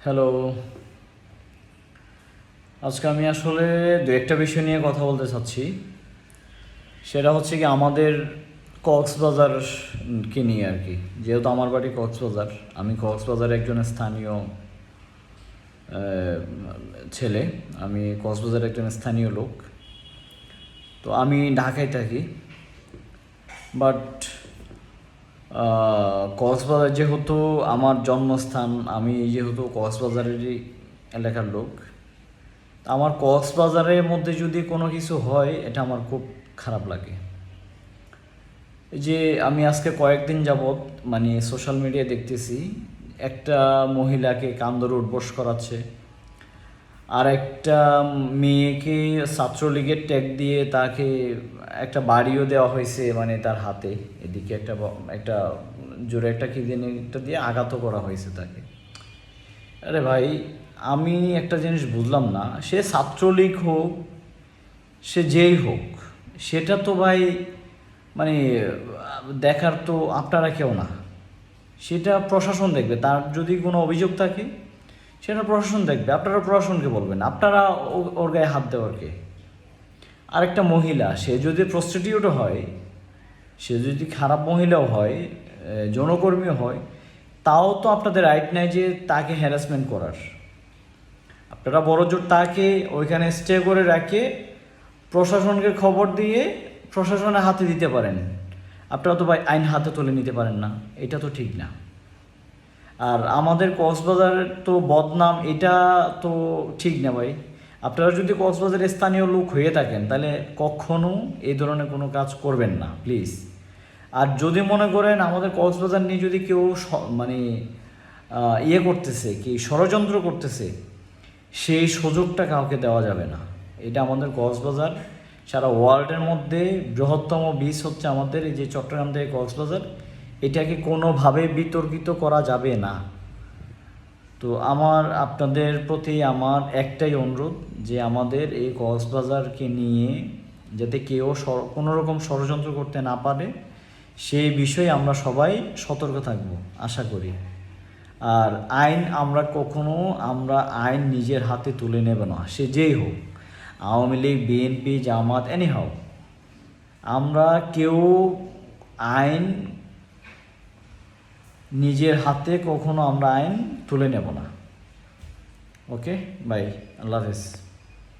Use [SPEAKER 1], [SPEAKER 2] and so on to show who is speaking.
[SPEAKER 1] Hello. আজকে আমি আসলে দু একটা বিষয় নিয়ে কথা বলতে চাচ্ছি। সেটা হচ্ছে কি আমাদের কক্সবাজারকে নিয়ে আর কি। যেহেতু আমার বাড়ি কক্সবাজার, আমি কক্সবাজারের একজন স্থানীয় ছেলে। আমি কক্সবাজারের একজন স্থানীয় লোক। তো আমি ঢাকায় থাকি, বাট কক্সবাজার যেহেতু আমার জন্মস্থান, আমি যেহেতু কক্সবাজারেরই এলাকার লোক, আমার কক্সবাজারের মধ্যে যদি কোনো কিছু হয় এটা আমার খুব খারাপ লাগে। যে আমি আজকে কয়েকদিন যাবৎ মানে সোশ্যাল মিডিয়ায় দেখতেছি একটা মহিলাকে কান ধরে উঠবোস করাচ্ছে, আর একটা মেয়েকে ছাত্রলীগের ট্যাগ দিয়ে তাকে একটা বাড়িও দেওয়া হয়েছে, মানে তার হাতে এদিকে একটা জোরে একটা কি জানি একটা দিয়ে আঘাতও করা হয়েছে তাকে। আরে ভাই, আমি একটা জিনিস বুঝলাম না, সে ছাত্রলীগ হোক, সে যেই হোক, সেটা তো ভাই মানে দেখার তো আপনারা কেউ না, সেটা প্রশাসন দেখবে। তার যদি কোনো অভিযোগ থাকে সেটা প্রশাসন দেখবে, আপনারা প্রশাসনকে বলবেন, আপনারা ওর গায়ে হাত দেওয়ার কে? আরেকটা মহিলা, সে যদি প্রস্টিটিউটও হয়, সে যদি খারাপ মহিলাও হয়, যৌনকর্মীও হয়, তাও তো আপনাদের রাইট নেই যে তাকে হ্যারাসমেন্ট করার। আপনারা বড়জোর তাকে ওইখানে স্টে করে রাখে প্রশাসনকে খবর দিয়ে প্রশাসনের হাতে দিতে পারেন। আপনারা তো ভাই আইন হাতে তুলে নিতে পারেন না, এটা তো ঠিক না। আর আমাদের কক্সবাজারের তো বদনাম, এটা তো ঠিক না ভাই। আপনারা যদি কক্সবাজারের স্থানীয় লোক হয়ে থাকেন তাহলে কখনো এই ধরনের কোনো কাজ করবেন না প্লিজ। আর যদি মনে করেন আমাদের কক্সবাজার নিয়ে যদি কেউ মানে ইয়ে করতেছে, কি ষড়যন্ত্র করতেছে, সেই সুযোগটা কাউকে দেওয়া যাবে না। এটা আমাদের কক্সবাজার সারা ওয়ার্ল্ডের মধ্যে বৃহত্তম বিচ হচ্ছে আমাদের এই যে চট্টগ্রাম থেকে কক্সবাজার, এটাকে কোনোভাবে বিতর্কিত করা যাবে না। তো আমার আপনাদের প্রতি আমার একটাই অনুরোধ যে আমাদের এই কক্সবাজারকে নিয়ে যাতে কেউ কোনো রকম ষড়যন্ত্র করতে না পারে, সেই বিষয়ে আমরা সবাই সতর্ক থাকব আশা করি। আর আমরা আইন নিজের হাতে তুলে নেব না, সে যেই হোক, আওয়ামী লীগ, বিএনপি, জামাত, এনিহাও, আমরা কেউ আইন নিজের হাতে কখনো আমরা আইন তুলে নেব না। ওকে, বাই, আল্লাহ হাফেজ।